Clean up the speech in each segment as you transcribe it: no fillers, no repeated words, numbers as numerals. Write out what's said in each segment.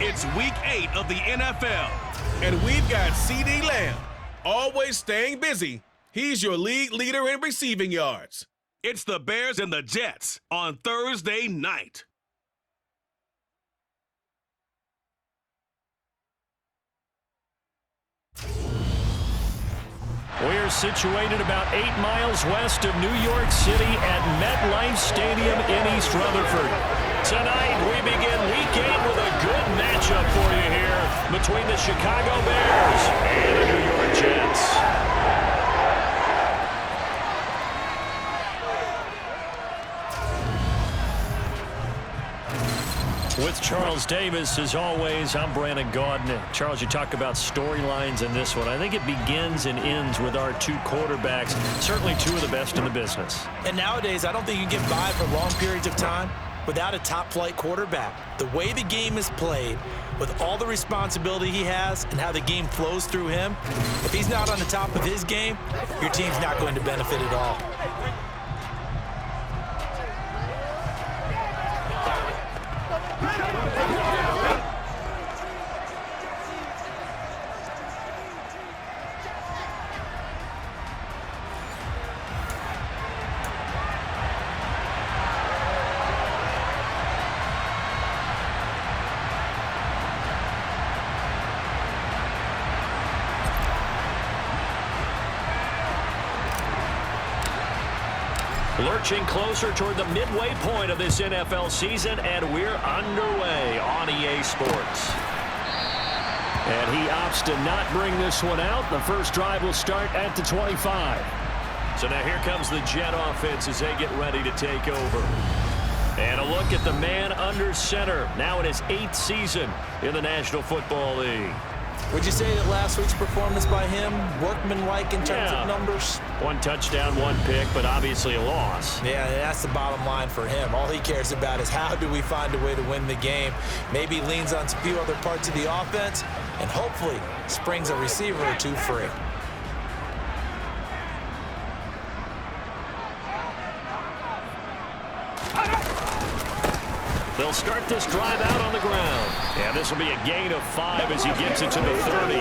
It's Week 8 of the NFL, and we've got CeeDee Lamb, always staying busy. He's your league leader in receiving yards. It's the Bears and the Jets on Thursday night. We're situated about 8 miles west of New York City at MetLife Stadium in East Rutherford. Tonight, we begin Week 8 with a good matchup for you here between the Chicago Bears and the New York Jets. With Charles Davis, as always, I'm Brandon Gaudin. Charles, you talk about storylines in this one. I think it begins and ends with our two quarterbacks, certainly two of the best in the business. And nowadays, I don't think you can get by for long periods of time without a top-flight quarterback. The way the game is played, with all the responsibility he has and how the game flows through him, if he's not on the top of his game, your team's not going to benefit at all. Lurching closer toward the midway point of this NFL season, and we're underway on EA Sports. And he opts to not bring this one out. The first drive will start at the 25. So now here comes the Jet offense as they get ready to take over. And a look at the man under center, now in his 8th season in the National Football League. Would you say that last week's performance by him, workmanlike in terms of numbers? 1 touchdown, 1 pick, but obviously a loss. Yeah, that's the bottom line for him. All he cares about is how do we find a way to win the game. Maybe he leans on a few other parts of the offense and hopefully springs a receiver or two free. They'll start this drive out on the ground. Yeah, this will be a gain of 5 as he gets it to the 30.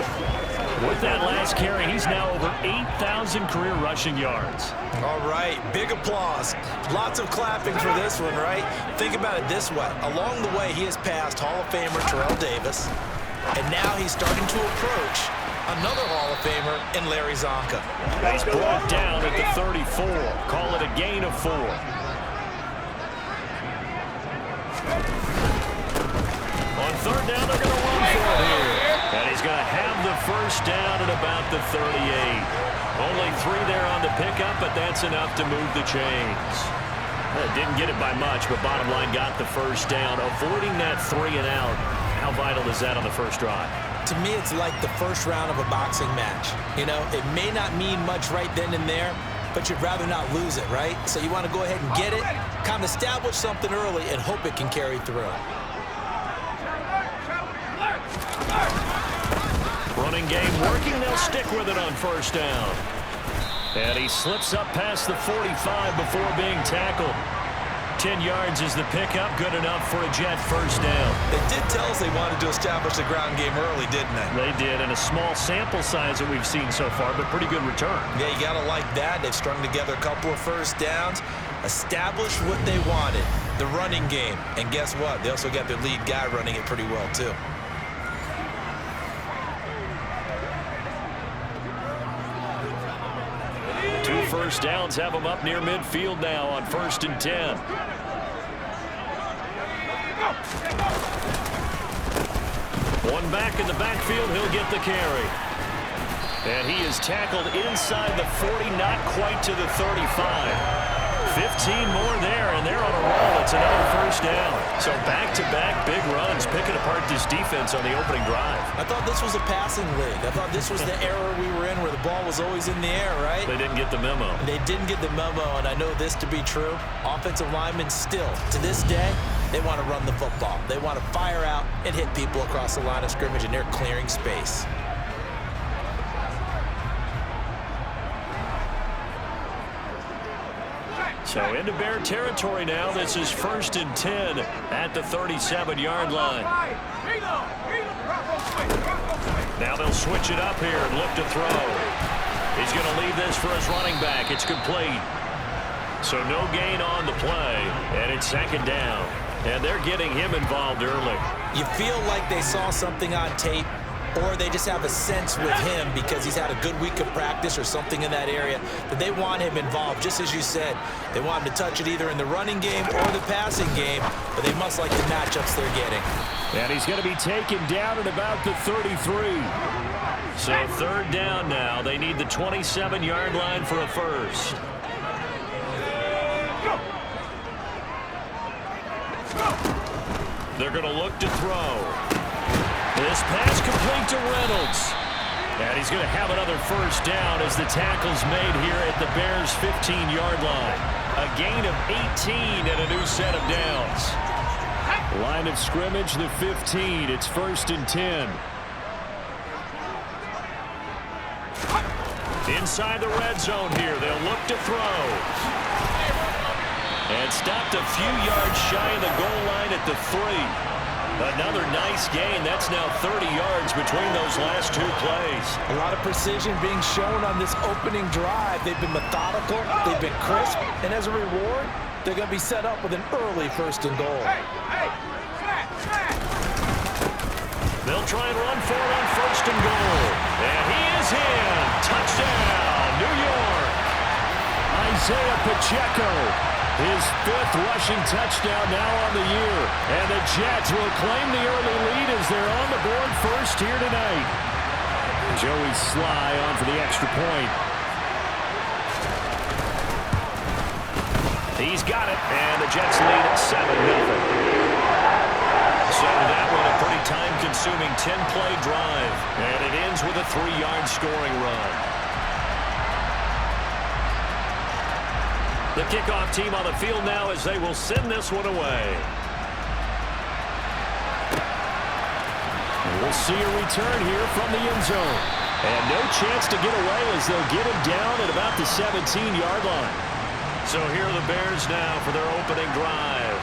With that last carry, he's now over 8,000 career rushing yards. All right, big applause. Lots of clapping for this one, right? Think about it this way. Along the way, he has passed Hall of Famer Terrell Davis, and now he's starting to approach another Hall of Famer in Larry Zonka. He's brought down at the 34. Call it a gain of 4. On third down, they're going to run for it here. And he's going to have the first down at about the 38. Only 3 there on the pickup, but that's enough to move the chains. Didn't get it by much, but bottom line got the first down. Avoiding that 3 and out. How vital is that on the first drive? To me, it's like the first round of a boxing match. You know, it may not mean much right then and there, but you'd rather not lose it, right? So you want to go ahead and get it, kind of establish something early, and hope it can carry through. Running game working. They'll stick with it on first down. And he slips up past the 45 before being tackled. 10 yards is the pickup. Good enough for a Jet first down. They did tell us they wanted to establish the ground game early, didn't they? They did, and a small sample size that we've seen so far, but pretty good return. Yeah, you got to like that. They've strung together a couple of first downs, established what they wanted, the running game. And guess what? They also got their lead guy running it pretty well, too. First downs have him up near midfield now on 1st and 10. One back in the backfield, he'll get the carry. And he is tackled inside the 40, not quite to the 35. 15 more there, and they're on a roll. It's another first down. So back-to-back big runs, picking apart this defense on the opening drive. I thought this was a passing league. I thought this was the era we were in where the ball was always in the air, right? They didn't get the memo. They didn't get the memo, and I know this to be true. Offensive linemen still, to this day, they want to run the football. They want to fire out and hit people across the line of scrimmage, and they're clearing space. So into Bear territory now. This is 1st and 10 at the 37-yard line. Now they'll switch it up here and look to throw. He's going to leave this for his running back. It's complete. So no gain on the play, and it's 2nd down. And they're getting him involved early. You feel like they saw something on tape, or they just have a sense with him because he's had a good week of practice or something in that area that they want him involved. Just as you said, they want him to touch it either in the running game or the passing game, but they must like the matchups they're getting. And he's going to be taken down at about the 33. So 3rd down now. They need the 27-yard line for a first. They're going to look to throw. This pass complete to Reynolds. And he's going to have another first down as the tackle's made here at the Bears' 15-yard line. A gain of 18 and a new set of downs. Line of scrimmage, the 15. It's 1st and 10. Inside the red zone here. They'll look to throw. And stopped a few yards shy of the goal line at the 3. Another nice gain. That's now 30 yards between those last 2 plays. A lot of precision being shown on this opening drive. They've been methodical. They've been crisp. And as a reward, they're going to be set up with an early 1st and goal. They'll try and run for it on 1st and goal. And he is in. Touchdown, New York. Isaiah Pacheco. His 5th rushing touchdown now on the year. And the Jets will claim the early lead as they're on the board first here tonight. Joey Sly on for the extra point. He's got it, and the Jets lead at 7-0. So that one a pretty time-consuming 10-play drive. And it ends with a 3-yard scoring run. The kickoff team on the field now as they will send this one away. And we'll see a return here from the end zone. And no chance to get away as they'll get him down at about the 17-yard line. So here are the Bears now for their opening drive.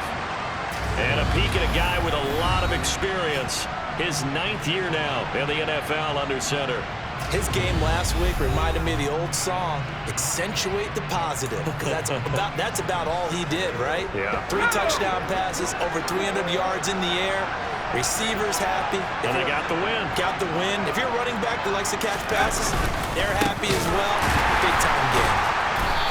And a peek at a guy with a lot of experience. His 9th year now in the NFL under center. His game last week reminded me of the old song, accentuate the positive, because that's about all he did, right? Yeah. 3 touchdown passes, over 300 yards in the air, receivers happy. And they got the win. Got the win. If you're a running back that likes to catch passes, they're happy as well. Big-time game.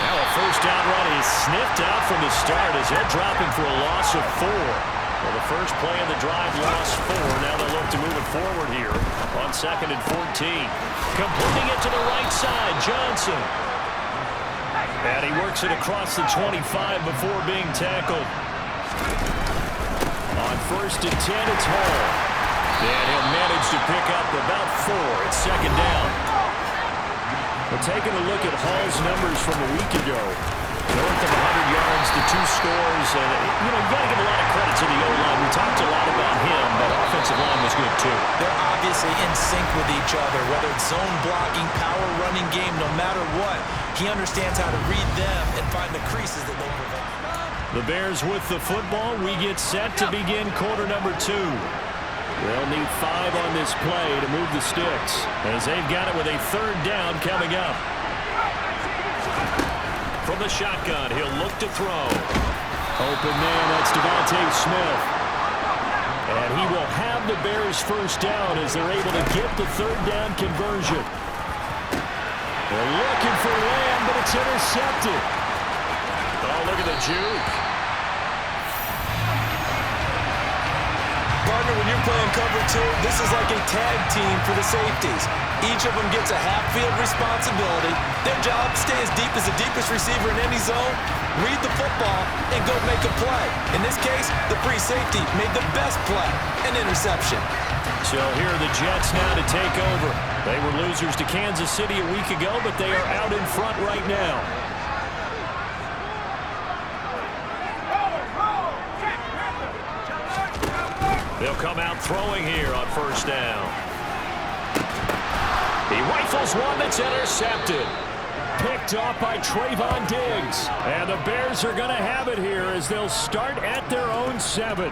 Now a first down run is sniffed out from the start as they're dropping for a loss of 4. Well, the first play of the drive lost 4. Now they'll look to move it forward here on 2nd and 14. Completing it to the right side, Johnson. And he works it across the 25 before being tackled. On 1st and 10, it's Hall. And he'll manage to pick up about 4. It's 2nd down. We're taking a look at Hall's numbers from a week ago. North of 100 yards, the 2 scores. And, you got to give a lot of credit to the O-line. We talked a lot about him, but offensive line was good, too. They're obviously in sync with each other, whether it's zone blocking, power running game, no matter what. He understands how to read them and find the creases that they prevent. The Bears with the football. We get set to begin quarter number 2. They'll need 5 on this play to move the sticks, as they've got it with a 3rd down coming up. From the shotgun, he'll look to throw. Open man, that's Devontae Smith. And he will have the Bears first down as they're able to get the 3rd down conversion. They're looking for Lamb, but it's intercepted. Oh, look at the juke. Partner, when you're playing cover 2, this is like a tag team for the safeties. Each of them gets a half-field responsibility. Their job, stay as deep as the deepest receiver in any zone, read the football, and go make a play. In this case, the free safety made the best play, an interception. So here are the Jets now to take over. They were losers to Kansas City a week ago, but they are out in front right now. They'll come out throwing here on 1st down. He rifles one that's intercepted. picked off by Trayvon Diggs. And the Bears are going to have it here as they'll start at their own 7.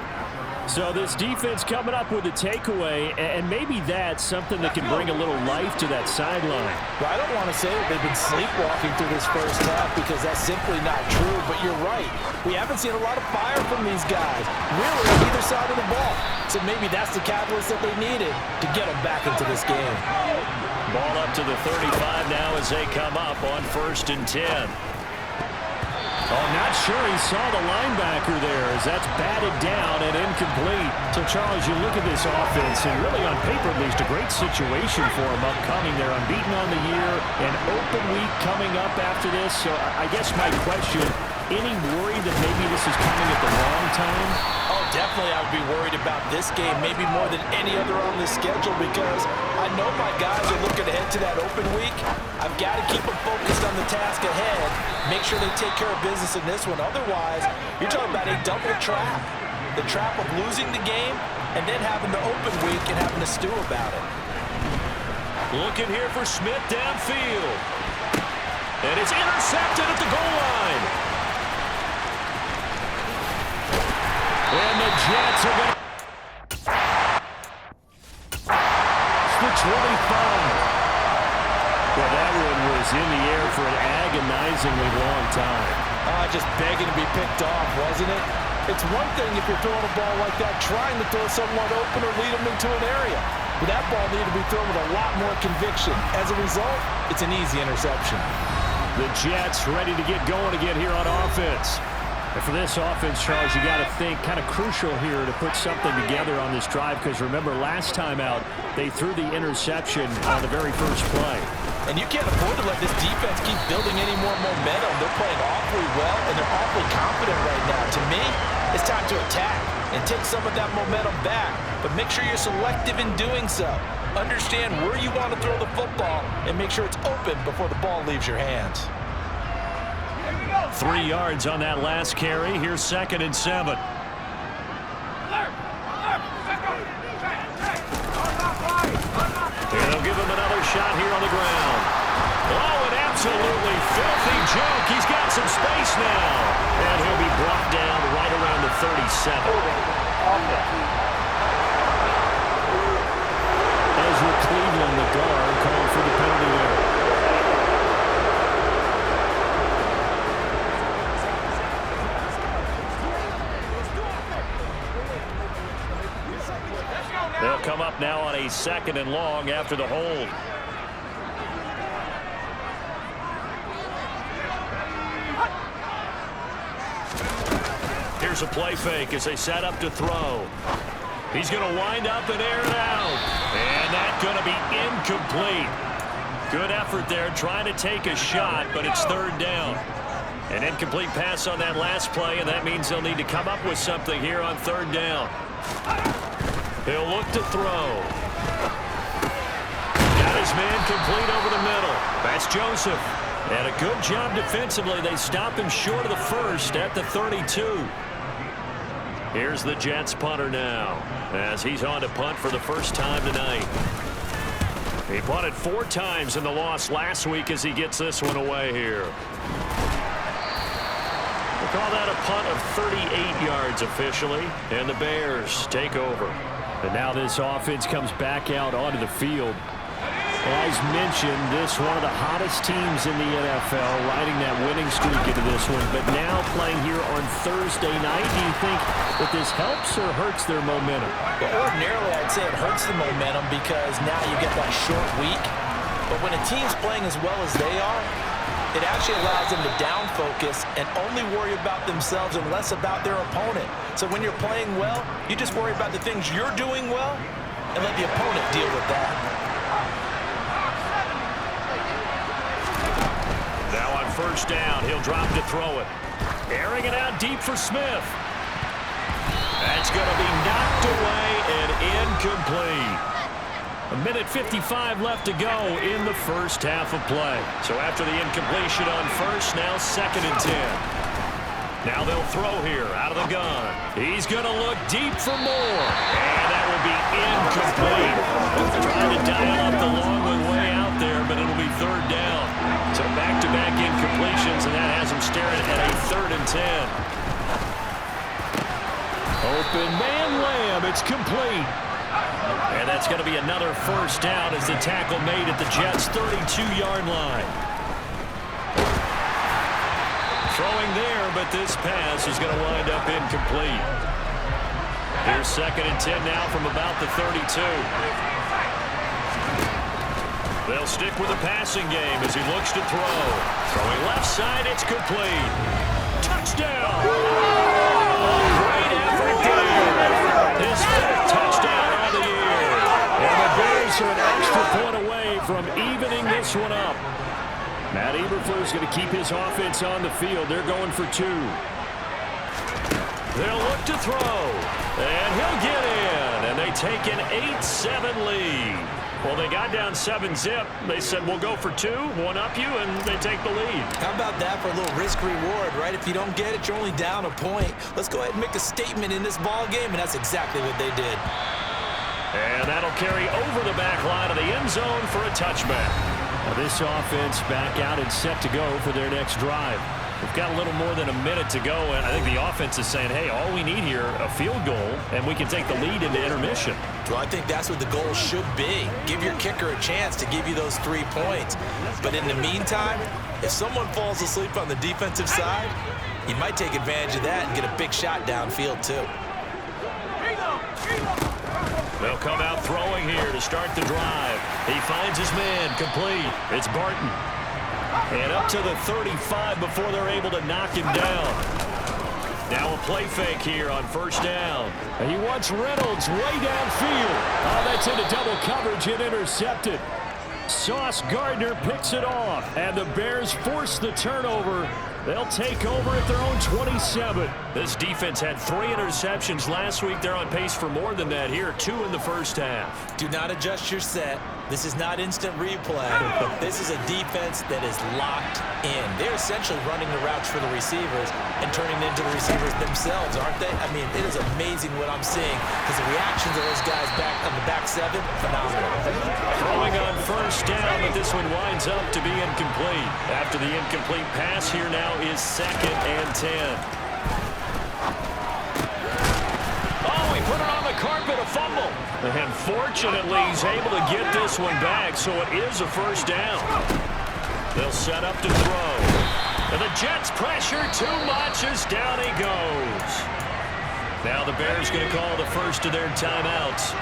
So this defense coming up with a takeaway, and maybe that's something that can bring a little life to that sideline. Well, I don't want to say that they've been sleepwalking through this first half because that's simply not true, but you're right. We haven't seen a lot of fire from these guys, really, on either side of the ball. So maybe that's the catalyst that they needed to get them back into this game. Ball up to the 35 now as they come up on 1st and 10. Oh, not sure he saw the linebacker there as that's batted down and incomplete. So, Charles, you look at this offense, and really on paper at least a great situation for them upcoming. They're unbeaten on the year, an open week coming up after this. So I guess my question, any worry that maybe this is coming at the wrong time? Oh, definitely I would be worried about this game, maybe more than any other on the schedule, because I know my guys are looking ahead to that open week. I've got to keep them focused on the task ahead, make sure they take care of business in this one. Otherwise, you're talking about a double trap. The trap of losing the game and then having the open week and having to stew about it. Looking here for Smith downfield. And it's intercepted at the goal line. And the Jets are going to... It's the 25. Well, that one was in the air for an agonizingly long time. Just begging to be picked off, wasn't it? It's one thing if you're throwing a ball like that, trying to throw someone open or lead them into an area. But that ball needed to be thrown with a lot more conviction. As a result, it's an easy interception. The Jets ready to get going again here on offense. And for this offense, Charles, you got to think kind of crucial here to put something together on this drive because remember last time out they threw the interception on the very first play. And you can't afford to let this defense keep building any more momentum. They're playing awfully well and they're awfully confident right now. To me, it's time to attack and take some of that momentum back, but make sure you're selective in doing so. Understand where you want to throw the football and make sure it's open before the ball leaves your hands. 3 yards on that last carry. Here's 2nd and 7. And they'll give him another shot here on the ground. Oh, an absolutely filthy joke. He's got some space now. And he'll be brought down right around the 37. Ezra Cleveland, the guard, called for the penalty there. They'll come up now on a 2nd and long after the hold. Here's a play fake as they set up to throw. He's going to wind up and air it out. And that's going to be incomplete. Good effort there trying to take a shot, but it's 3rd down. An incomplete pass on that last play, and that means they'll need to come up with something here on 3rd down. He'll look to throw. Got his man complete over the middle. That's Joseph. And a good job defensively. They stop him short of the first at the 32. Here's the Jets punter now as he's on to punt for the first time tonight. He punted 4 times in the loss last week as he gets this one away here. We'll call that a punt of 38 yards officially, and the Bears take over. And now this offense comes back out onto the field. As mentioned, this one of the hottest teams in the NFL, riding that winning streak into this one, but now playing here on Thursday night. Do you think that this helps or hurts their momentum? Well, ordinarily, I'd say it hurts the momentum because now you get that short week. But when a team's playing as well as they are, it actually allows them to down focus and only worry about themselves and less about their opponent. So when you're playing well, you just worry about the things you're doing well and let the opponent deal with that. Now on 1st down, he'll drop to throw it. Airing it out deep for Smith. That's going to be knocked away and incomplete. 1:55 left to go in the first half of play. So after the incompletion on 1st, now 2nd and 10. Now they'll throw here out of the gun. He's going to look deep for more. And that will be incomplete. Trying to dial up the long one way out there, but it'll be third down. So back-to-back incompletions, and that has him staring at a 3rd and 10. Open man Lamb. It's complete. And that's going to be another first down as the tackle made at the Jets' 32-yard line. Throwing there, but this pass is going to wind up incomplete. Here's 2nd and 10 now from about the 32. They'll stick with the passing game as he looks to throw. Throwing left side, it's complete. Touchdown! Great effort there. His 5th touchdown of the year. And the Bears are an extra point away from evening this one up. Matt Eberflus going to keep his offense on the field. They're going for 2. They'll look to throw. And he'll get in. And they take an 8-7 lead. Well, they got down 7-zip. They said, we'll go for 2, one up you, and they take the lead. How about that for a little risk-reward, right? If you don't get it, you're only down a point. Let's go ahead and make a statement in this ball game, and that's exactly what they did. And that'll carry over the back line of the end zone for a touchback. Now this offense back out and set to go for their next drive. We've got a little more than a minute to go, and I think the offense is saying, hey, all we need here, a field goal, and we can take the lead into intermission. Well, I think that's what the goal should be. Give your kicker a chance to give you those 3 points. But in the meantime, if someone falls asleep on the defensive side, you might take advantage of that and get a big shot downfield, too. They'll come out throwing here to start the drive. He finds his man complete. It's Barton. And up to the 35 before they're able to knock him down. Now a play fake here on first down. And he wants Reynolds way downfield. Oh, that's into double coverage and intercepted. Sauce Gardner picks it off. And the Bears force the turnover. They'll take over at their own 27. This defense had 3 interceptions last week. They're on pace for more than that here. 2 in the first half. Do not adjust your set. This is not instant replay. This is a defense that is locked in. They're essentially running the routes for the receivers and turning it into the receivers themselves, aren't they? I mean, it is amazing what I'm seeing because the reactions of those guys back on the back 7, phenomenal. Throwing on first down, but this one winds up to be incomplete. After the incomplete pass, here now is 2nd and 10. Oh, he put it on the carpet, a fumble. And fortunately, he's able to get this one back, so it is a first down. They'll set up to throw. And the Jets pressure too much as down he goes. Now the Bears going to call the first of their timeouts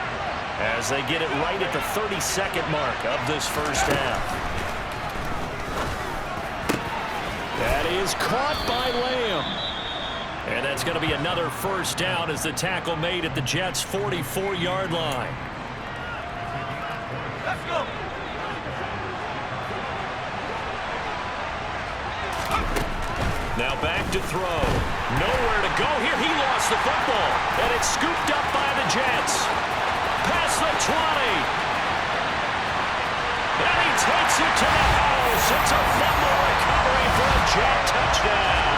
as they get it right at the 32nd mark of this first half. That is caught by Lamb. And that's going to be another first down as the tackle made at the Jets' 44-yard line. Let's go. Now back to throw. Nowhere to go here. He lost the football. And it's scooped up by the Jets. Past the 20. And he takes it to the house. It's a fumble recovery for a Jet touchdown.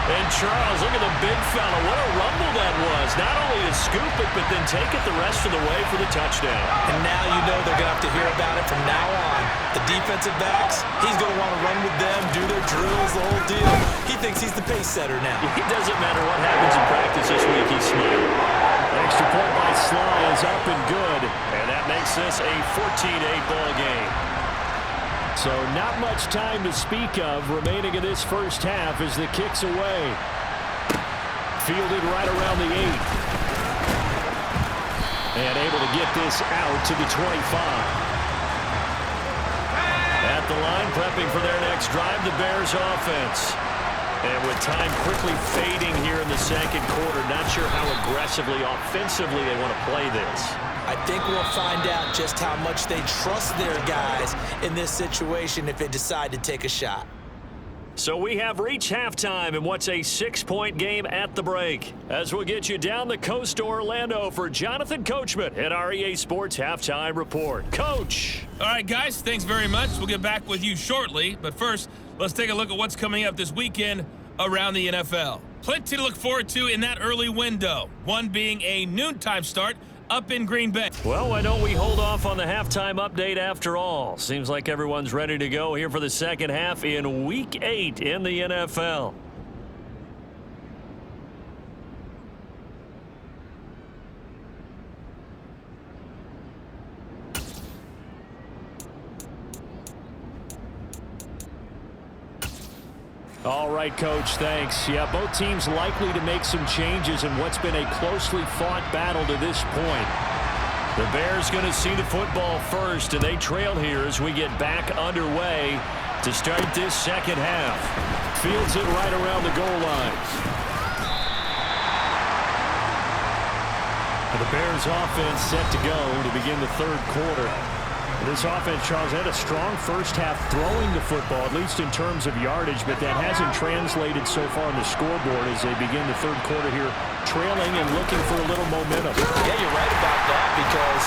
And Charles, look at the big fella. What a rumble that was. Not only to scoop it, but then take it the rest of the way for the touchdown. And now you know they're going to have to hear about it from now on. The defensive backs, he's going to want to run with them, do their drills, the whole deal. He thinks he's the pace setter now. It doesn't matter what happens in practice this week, he's smiling. Extra point by Sly is up and good. And that makes this a 14-8 ball game. So not much time to speak of remaining in this first half as the kick's away. Fielded right around the 8. And able to get this out to the 25. At the line, prepping for their next drive, the Bears offense. And with time quickly fading here in the second quarter, not sure how aggressively, offensively they want to play this. I think we'll find out just how much they trust their guys in this situation if they decide to take a shot. So we have reached halftime in what's a 6-point game at the break. As we'll get you down the coast to Orlando for Jonathan Coachman at our EA Sports Halftime Report. Coach! All right, guys, thanks very much. We'll get back with you shortly. But first, let's take a look at what's coming up this weekend around the NFL. Plenty to look forward to in that early window, one being a noontime start up in Green Bay. Well, why don't we hold off on the halftime update after all? Seems like everyone's ready to go here for the second half in Week 8 in the NFL. All right, Coach, thanks. Yeah, both teams likely to make some changes in what's been a closely fought battle to this point. The Bears going to see the football first, and they trail here as we get back underway to start this second half. Fields it right around the goal line. The Bears offense set to go to begin the third quarter. This offense, Charles, had a strong first half throwing the football, at least in terms of yardage, but that hasn't translated so far on the scoreboard as they begin the third quarter here, trailing and looking for a little momentum. Yeah, you're right about that because,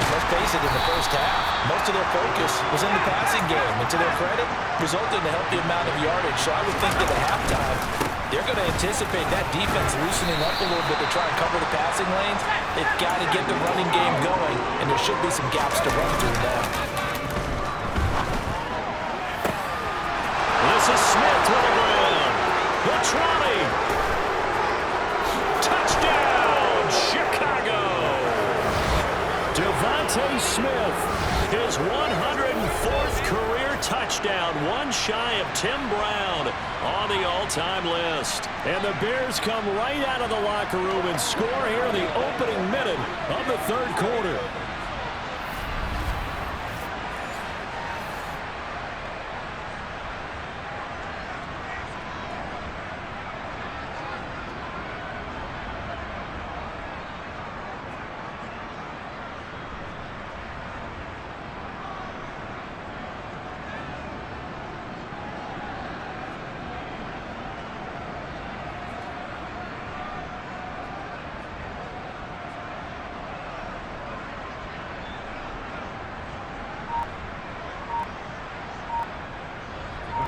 let's face it, in the first half, most of their focus was in the passing game. And to their credit, resulted in a healthy amount of yardage. So I would think that at halftime, they're going to anticipate that defense loosening up a little bit to try and cover the passing lanes. They've got to get the running game going, and there should be some gaps to run through now. This is Smith with the ground. The trolley. Touchdown, Chicago. Devontae Smith, his 104th career touchdown, one shy of Tim Brown on the all-time list. And the Bears come right out of the locker room and score here in the opening minute of the third quarter.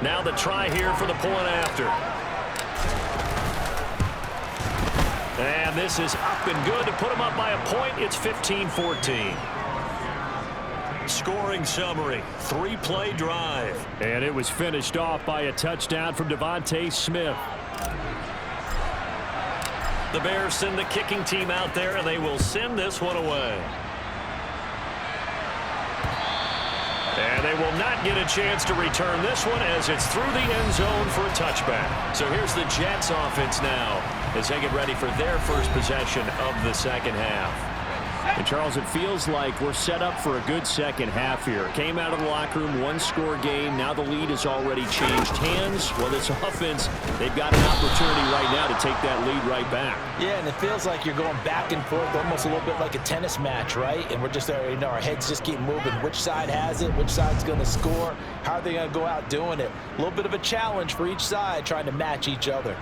Now the try here for the point after. And this is up and good to put them up by a point. It's 15-14. Scoring summary, three-play drive. And it was finished off by a touchdown from Devontae Smith. The Bears send the kicking team out there, and they will send this one away. And they will not get a chance to return this one as it's through the end zone for a touchback. So here's the Jets offense now as they get ready for their first possession of the second half. And Charles, it feels like we're set up for a good second half here. Came out of the locker room, one-score game. Now the lead has already changed hands. Well, this offense, they've got an opportunity right now to take that lead right back. Yeah, and it feels like you're going back and forth, almost a little bit like a tennis match, right? And we're just there, our heads just keep moving. Which side has it? Which side's going to score? How are they going to go out doing it? A little bit of a challenge for each side, trying to match each other.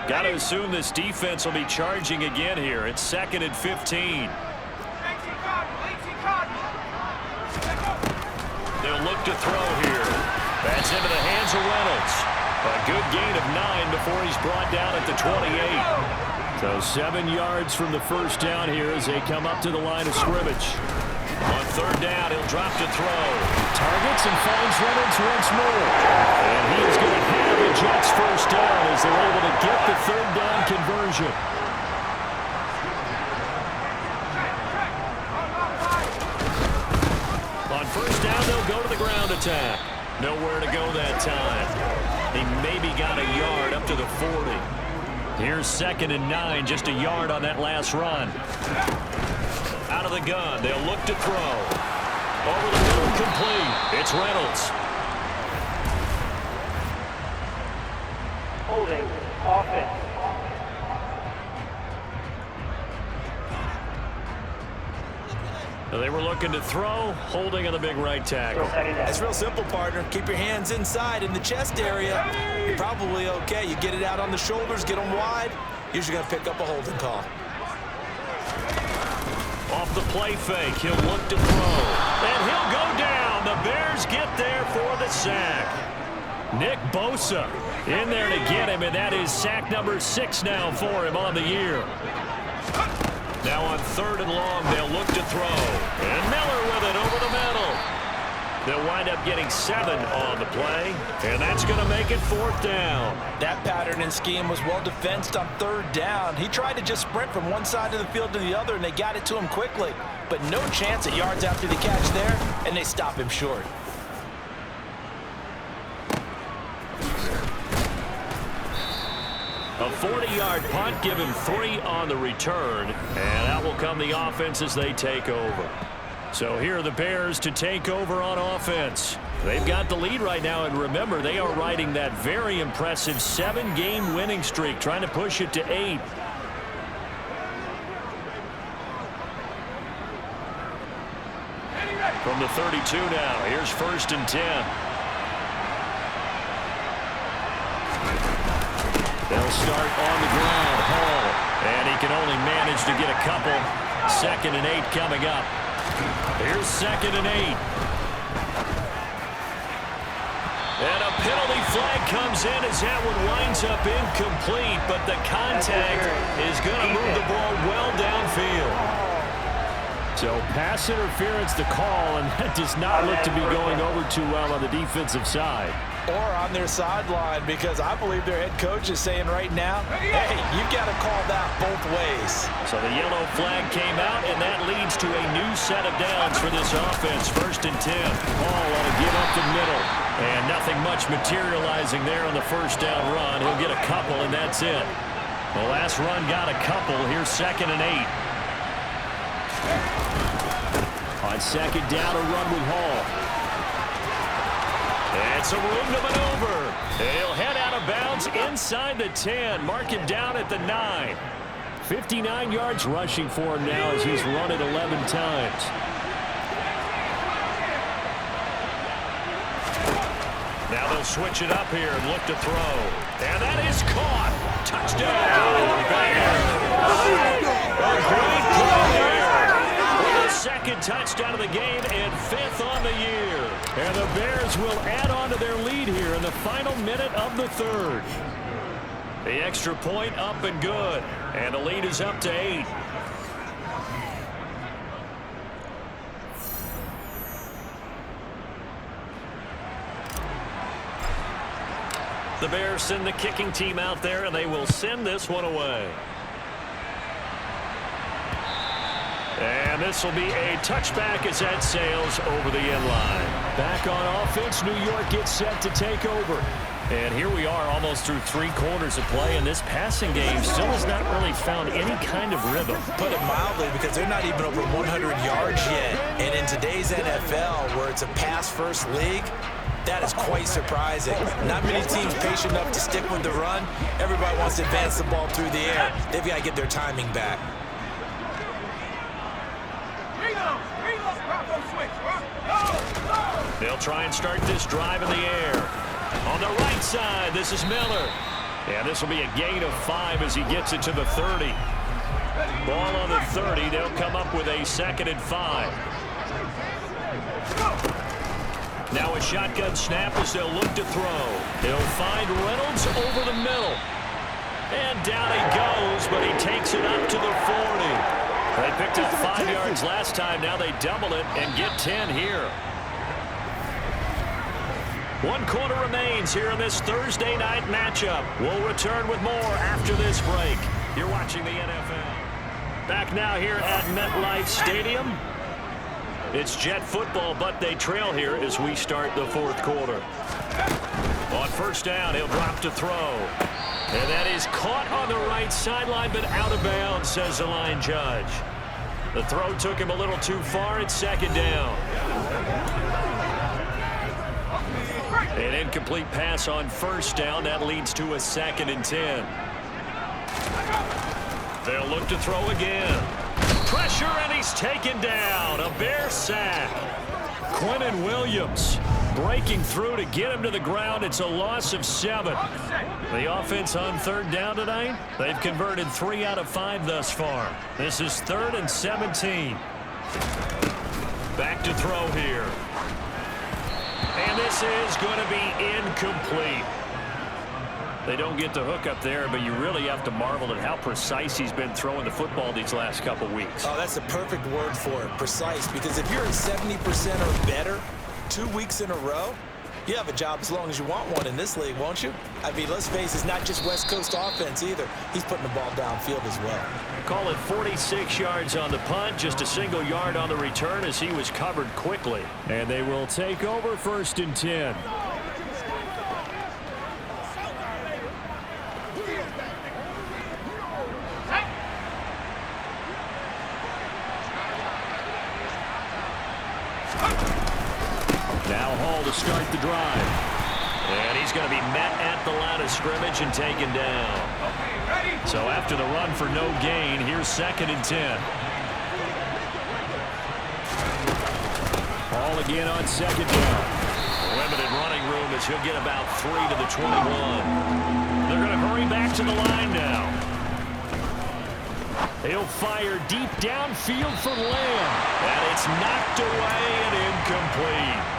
Got to assume this defense will be charging again here. It's 2nd and 15. They'll look to throw here. That's into the hands of Reynolds. A good gain of 9 before he's brought down at the 28. So 7 yards from the first down here as they come up to the line of scrimmage. On third down, he'll drop to throw. Targets and finds Reynolds once more. And he is going to have the Jets first down as they're able to get the third down conversion. On first down, they'll go to the ground attack. Nowhere to go that time. He maybe got a yard up to the 40. Here's 2nd and 9, just a yard on that last run. Out of the gun, they'll look to throw. Over the middle, complete. It's Reynolds. Holding, offense. They were looking to throw, holding on the big right tackle. It's real simple, partner. Keep your hands inside in the chest area. You're probably okay. You get it out on the shoulders, get them wide. Usually going to pick up a holding call. Off the play fake, he'll look to throw. And he'll go down. The Bears get there for the sack. Nick Bosa in there to get him, and that is sack number 6 now for him on the year. Now on 3rd and long, they'll look to throw. And Miller with it over the middle. They'll wind up getting 7 on the play, and that's going to make it 4th down. That pattern and scheme was well defensed on 3rd down. He tried to just sprint from one side of the field to the other, and they got it to him quickly. But no chance at yards after the catch there, and they stop him short. A 40-yard punt, give him 3 on the return, and out will come the offense as they take over. So here are the Bears to take over on offense. They've got the lead right now, and remember, they are riding that very impressive 7-game winning streak, trying to push it to 8. From the 32 now, here's 1st and 10. They'll start on the ground, Hall, and he can only manage to get a couple. 2nd and 8 coming up. Here's 2nd and 8. And a penalty flag comes in as that one winds up incomplete, but the contact is going to move the ball well downfield. So pass interference to call, and that does not look to be going over too well on the defensive side. Or on their sideline, because I believe their head coach is saying right now, hey, you've got to call that both ways. So the yellow flag came out, and that leads to a new set of downs for this offense. 1st and 10. Hall on a give up the middle. And nothing much materializing there on the 1st down run. He'll get a couple, and that's it. The last run got a couple. Here's 2nd and 8. On 2nd down, a run with Hall. And some room to maneuver. He'll head out of bounds inside the 10. Mark him down at the 9. 59 yards rushing for him now as he's run it 11 times. Now they'll switch it up here and look to throw. And that is caught. Touchdown, Bears. A great play there. 2nd touchdown of the game and 5th on the year. And the Bears will add on to their lead here in the final minute of the 3rd. The extra point up and good. And the lead is up to 8. The Bears send the kicking team out there, and they will send this one away. And this will be a touchback as that sails over the end line. Back on offense, New York gets set to take over. And here we are almost through 3 quarters of play, and this passing game still has not really found any kind of rhythm. Put it mildly, because they're not even over 100 yards yet. And in today's NFL, where it's a pass-first league, that is quite surprising. Not many teams patient enough to stick with the run. Everybody wants to advance the ball through the air. They've got to get their timing back. They'll try and start this drive in the air. On the right side, this is Miller. And this will be a gain of 5 as he gets it to the 30. Ball on the 30. They'll come up with a 2nd and 5. Now a shotgun snap as they'll look to throw. They'll find Reynolds over the middle. And down he goes, but he takes it up to the 40. They picked up 5 yards last time. Now they double it and get 10 here. 1 quarter remains here in this Thursday night matchup. We'll return with more after this break. You're watching the NFL. Back now here at MetLife Stadium. It's Jet football, but they trail here as we start the 4th quarter. On 1st down, he'll drop to throw. And that is caught on the right sideline, but out of bounds, says the line judge. The throw took him a little too far. It's 2nd down. An incomplete pass on 1st down. That leads to a 2nd and 10. They'll look to throw again. Pressure, and he's taken down. A Bear sack. Quinnen Williams breaking through to get him to the ground. It's a loss of 7. The offense on 3rd down tonight, they've converted 3 out of 5 thus far. This is 3rd and 17. Back to throw here. And this is going to be incomplete. They don't get the hook up there, but you really have to marvel at how precise he's been throwing the football these last couple weeks. Oh, that's the perfect word for it, precise, because if you're at 70% or better 2 weeks in a row, you have a job as long as you want one in this league, won't you? I mean, let's face it, it's not just West Coast offense either. He's putting the ball downfield as well. Call it 46 yards on the punt, just a single yard on the return as he was covered quickly. And they will take over 1st and 10. Now Hall to start the drive. And he's going to be met at the line of scrimmage and taken down. So after the run for no gain, here's 2nd and 10. Hall again on 2nd down. Limited running room as he'll get about 3 to the 21. They're going to hurry back to the line now. He'll fire deep downfield for Lamb. And it's knocked away and incomplete.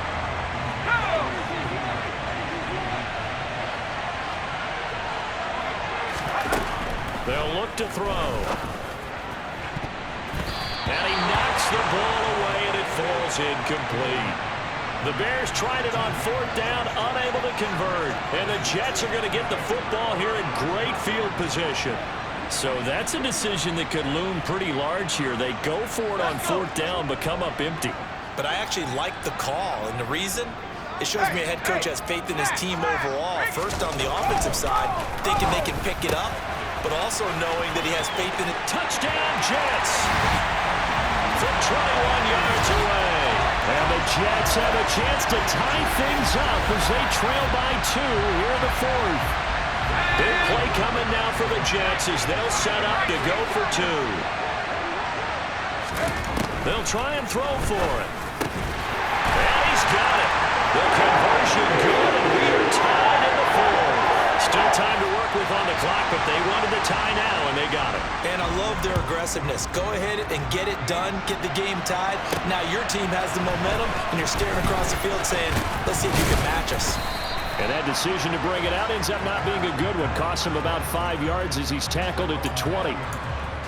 They'll look to throw. And he knocks the ball away, and it falls incomplete. The Bears tried it on 4th down, unable to convert. And the Jets are going to get the football here in great field position. So that's a decision that could loom pretty large here. They go for it on 4th down, but come up empty. But I actually like the call, and the reason? It shows me a head coach has faith in his team overall. First on the offensive side, thinking they can pick it up, but also knowing that he has faith in it. Touchdown, Jets! From 21 yards away. And the Jets have a chance to tie things up as they trail by 2 here in the 4th. Big play coming now for the Jets as they'll set up to go for 2. They'll try and throw for it. And he's got it. The conversion good, and we are tied in the 4th. Still time to work with on the clock, but they wanted the tie now, and they got it. And I love their aggressiveness. Go ahead and get it done, get the game tied. Now your team has the momentum, and you're staring across the field saying, let's see if you can match us. And that decision to bring it out ends up not being a good one. Costs him about 5 yards as he's tackled at the 20.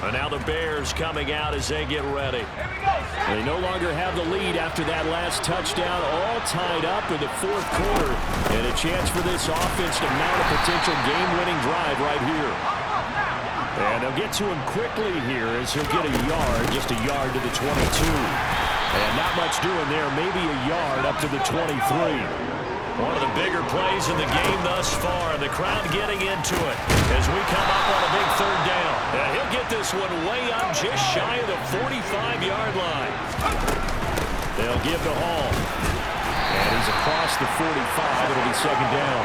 And now the Bears coming out as they get ready. They no longer have the lead after that last touchdown, all tied up in the 4th quarter. And a chance for this offense to mount a potential game-winning drive right here. And they'll get to him quickly here as he'll get a yard, just a yard to the 22. And not much doing there, maybe a yard up to the 23. One of the bigger plays in the game thus far, and the crowd getting into it as we come up on a big 3rd down. And he'll get this one way up just shy of the 45-yard line. They'll give to Hall. And he's across the 45. It'll be 2nd down.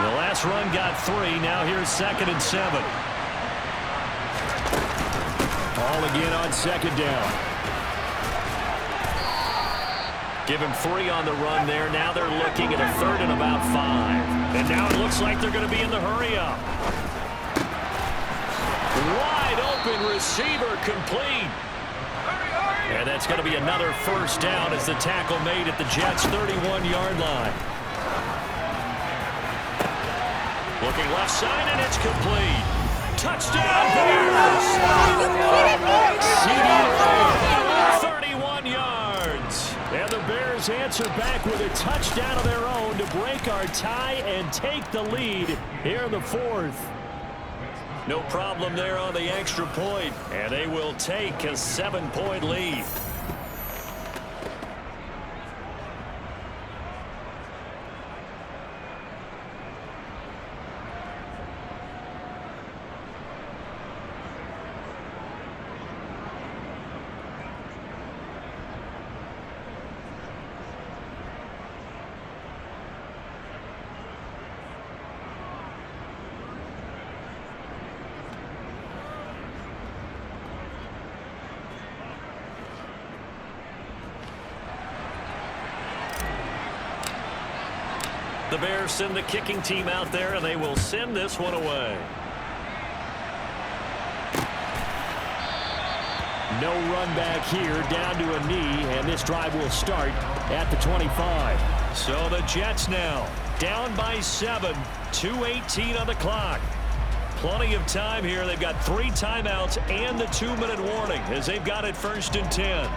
The last run got 3. Now here's 2nd and 7. Hall again on 2nd down. Give him 3 on the run there. Now they're looking at a 3rd and about 5. And now it looks like they're going to be in the hurry-up. Wide open receiver complete. And that's going to be another 1st down as the tackle made at the Jets' 31-yard line. Looking left side, and it's complete. Touchdown, Bears! CD Lamb, 31 yards. And the Bears answer back with a touchdown of their own to break our tie and take the lead here in the 4th. No problem there on the extra point, and they will take a 7-point lead. The Bears send the kicking team out there, and they will send this one away. No run back here, down to a knee, and this drive will start at the 25. So the Jets now down by 7, 2:18 on the clock. Plenty of time here. They've got 3 timeouts and the 2-minute warning as they've got it 1st and 10.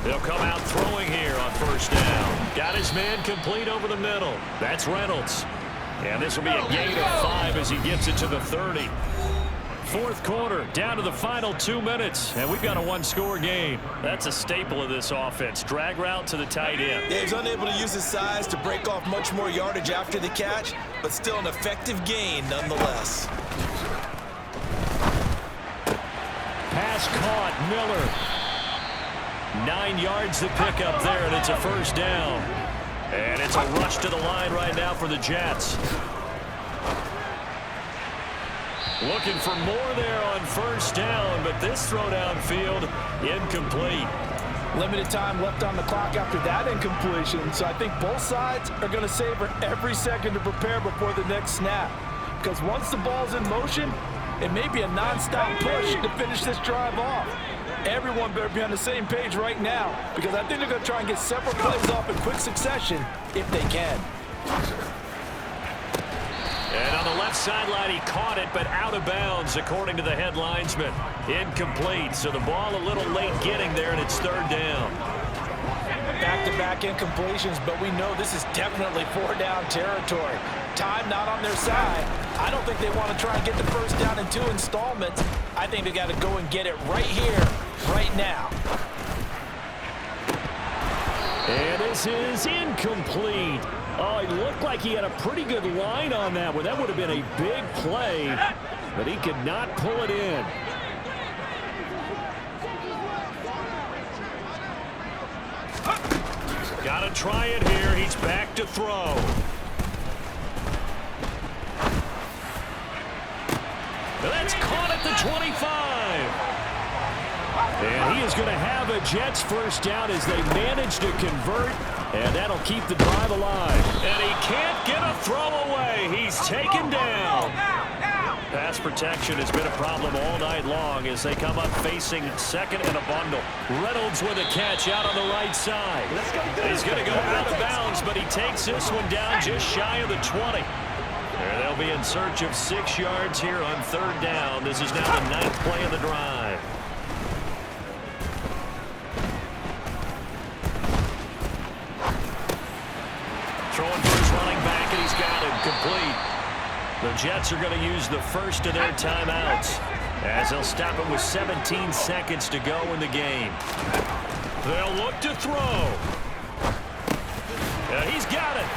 They'll come out throwing here on 1st down. Got his man complete over the middle. That's Reynolds. And this will be a gain of 5 as he gets it to the 30. 4th quarter, down to the final 2 minutes, and we've got a 1-score game. That's a staple of this offense. Drag route to the tight end. Yeah, he's unable to use his size to break off much more yardage after the catch, but still an effective gain nonetheless. Pass caught, Miller. 9 yards to pick up there, and it's a 1st down. And it's a rush to the line right now for the Jets. Looking for more there on 1st down, but this throw downfield incomplete. Limited time left on the clock after that incompletion, so I think both sides are going to savor every second to prepare before the next snap. Because once the ball's in motion, it may be a non-stop push to finish this drive off. Everyone better be on the same page right now, because I think they're going to try and get several plays off in quick succession if they can. And on the left sideline, he caught it, but out of bounds, according to the head linesman. Incomplete, so the ball a little late getting there, and it's 3rd down. Back-to-back incompletions, but we know this is definitely 4-down territory. Time not on their side. I don't think they want to try and get the 1st down in 2 installments. I think they got to go and get it right here, right now. And this is incomplete. Oh, it looked like he had a pretty good line on that one. That would have been a big play, but he could not pull it in. Got to try it here. He's back to throw. That's caught at the 25. And he is going to have a Jets 1st down as they manage to convert, and that'll keep the drive alive. And he can't get a throw away. He's taken down. Pass protection has been a problem all night long as they come up facing 2nd and a bundle. Reynolds with a catch out on the right side. He's going to go out of bounds, but he takes this one down just shy of the 20. And they'll be in search of 6 yards here on 3rd down. This is now the 9th play of the drive. Throwing for his running back, and he's got him complete. The Jets are going to use the 1st of their timeouts as they'll stop it with 17 seconds to go in the game. They'll look to throw. He's got it.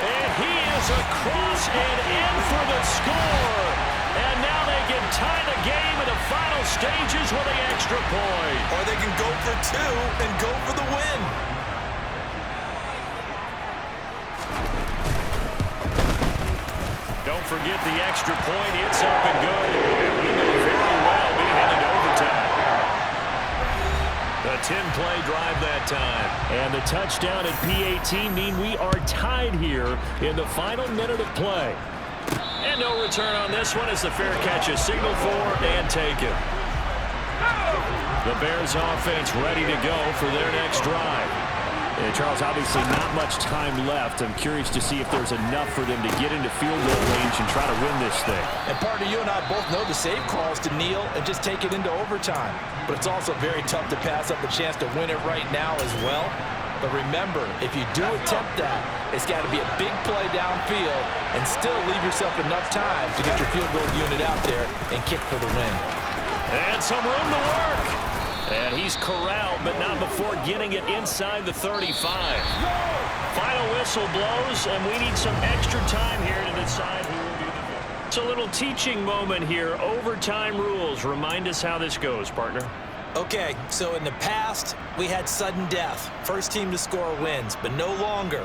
And he is across and in for the score. And now they can tie the game in the final stages with the extra point. Or they can go for 2 and go for the win. Don't forget the extra point. It's up and good. And we know very well being headed to overtime. A 10-play drive that time. And the touchdown at P18 mean we are tied here in the final minute of play. And no return on this one as the fair catch is signaled for and taken. The Bears offense ready to go for their next drive. And Charles, obviously not much time left. I'm curious to see if there's enough for them to get into field goal range and try to win this thing. And partner, you and I both know the save calls to kneel and just take it into overtime. But it's also very tough to pass up the chance to win it right now as well. But remember, if you do attempt that, it's got to be a big play downfield and still leave yourself enough time to get your field goal unit out there and kick for the win. And some room to work. And he's corralled, but not before getting it inside the 35. Final whistle blows, and we need some extra time here to decide who will be the... It's a little teaching moment here. Overtime rules. Remind us how this goes, partner. Okay, so in the past, we had sudden death. First team to score wins, but no longer.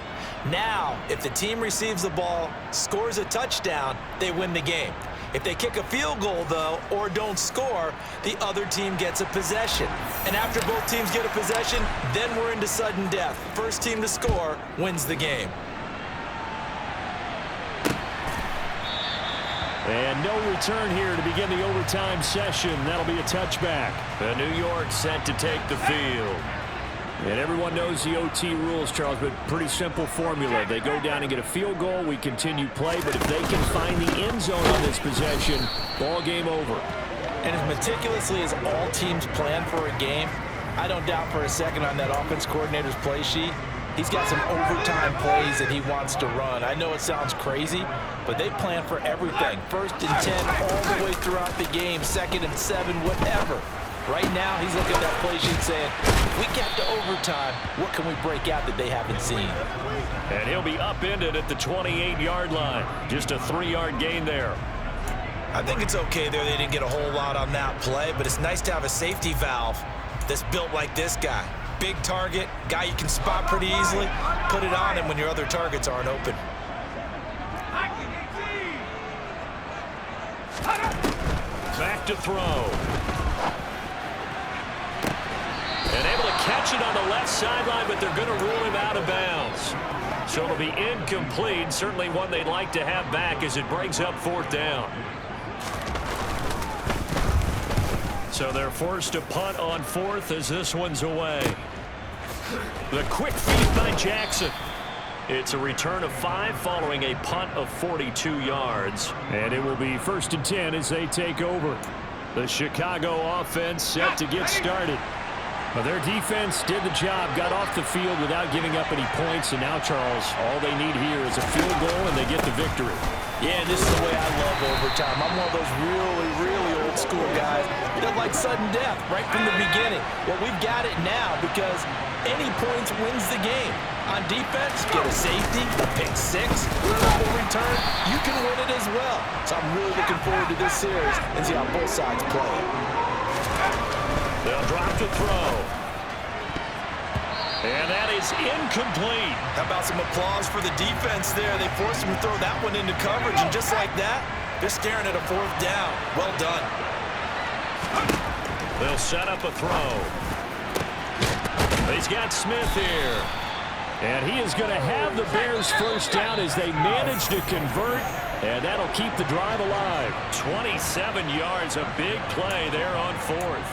Now, if the team receives the ball, scores a touchdown, they win the game. If they kick a field goal, though, or don't score, the other team gets a possession. And after both teams get a possession, then we're into sudden death. First team to score wins the game. And no return here to begin the overtime session. That'll be a touchback. The New York set to take the field. And everyone knows the OT rules, Charles, but pretty simple formula. They go down and get a field goal, we continue play, but if they can find the end zone on this possession, ball game over. And as meticulously as all teams plan for a game, I don't doubt for a second on that offense coordinator's play sheet, he's got some overtime plays that he wants to run. I know it sounds crazy, but they plan for everything. 1st and 10 all the way throughout the game, 2nd and 7, whatever. Right now, he's looking at that play sheet saying, if we get to overtime, what can we break out that they haven't seen? And he'll be upended at the 28-yard line. Just a 3-yard gain there. I think it's okay there. They didn't get a whole lot on that play, but it's nice to have a safety valve that's built like this guy. Big target, guy you can spot pretty easily. Put it on him when your other targets aren't open. Back to throw. And able to catch it on the left sideline, but they're going to rule him out of bounds. So it'll be incomplete. Certainly one they'd like to have back as it brings up 4th down. So they're forced to punt on 4th as this one's away. The quick feed by Jackson. It's a return of 5 following a punt of 42 yards. And it will be 1st and 10 as they take over. The Chicago offense set to get started. Well, their defense did the job, got off the field without giving up any points, and now, Charles, all they need here is a field goal, and they get the victory. Yeah, this is the way I love overtime. I'm one of those really old school guys. You don't like sudden death right from the beginning. Well, we've got it now because any points wins the game. On defense, get a safety, a pick 6, fumble return, you can win it as well. So I'm really looking forward to this series and see how both sides play. They'll drop to throw. And that is incomplete. How about some applause for the defense there? They forced him to throw that one into coverage, and just like that, they're staring at a 4th down. Well done. They'll set up a throw. He's got Smith here. And he is going to have the Bears 1st down as they manage to convert, and that'll keep the drive alive. 27 yards, a big play there on 4th.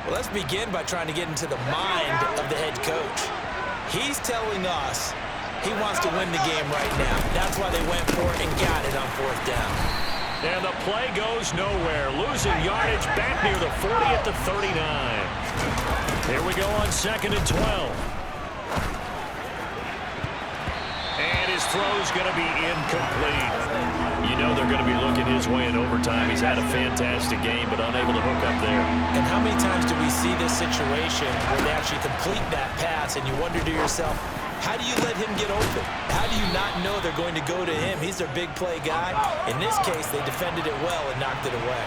Well, let's begin by trying to get into the mind of the head coach. He's telling us he wants to win the game right now. That's why they went for it and got it on 4th down. And the play goes nowhere. Losing yardage back near the 40 at the 39. Here we go on 2nd and 12. And his throw's going to be incomplete. You know they're going to be looking his way in overtime. He's had a fantastic game, but unable to hook up there. And how many times do we see this situation where they actually complete that pass and you wonder to yourself, how do you let him get open? How do you not know they're going to go to him? He's their big play guy. In this case, they defended it well and knocked it away.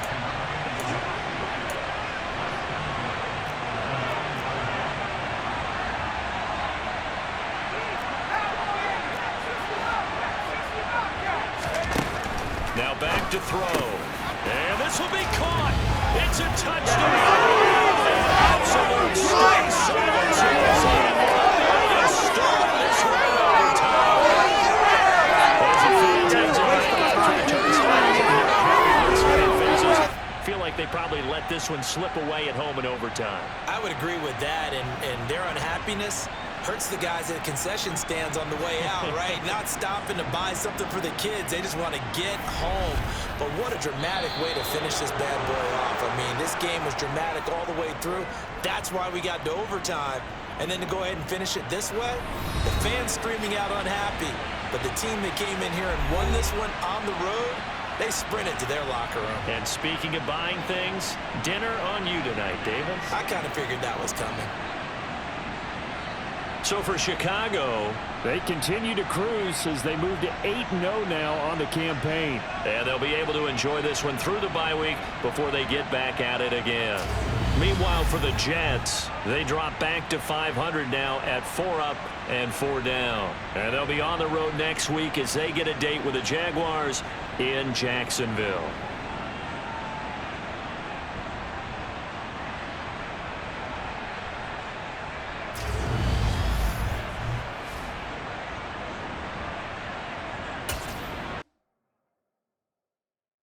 Now back to throw. And this will be caught. It's a touchdown. Absolute straight silence in this game. They start this one in overtime. There's a fantastic break after the turnstiles. Feel like they probably let this one slip away at home in overtime. I would agree with that, and their unhappiness hurts the guys at the concession stands on the way out, right? Not stopping to buy something for the kids. They just want to get home. But what a dramatic way to finish this bad boy off. I mean, this game was dramatic all the way through. That's why we got to overtime. And then to go ahead and finish it this way, the fans screaming out unhappy. But the team that came in here and won this one on the road, they sprinted to their locker room. And speaking of buying things, dinner on you tonight, David. I kind of figured that was coming. So for Chicago, they continue to cruise as they move to 8-0 now on the campaign. And they'll be able to enjoy this one through the bye week before they get back at it again. Meanwhile, for the Jets, they drop back to 500 now at 4 up and 4 down. And they'll be on the road next week as they get a date with the Jaguars in Jacksonville.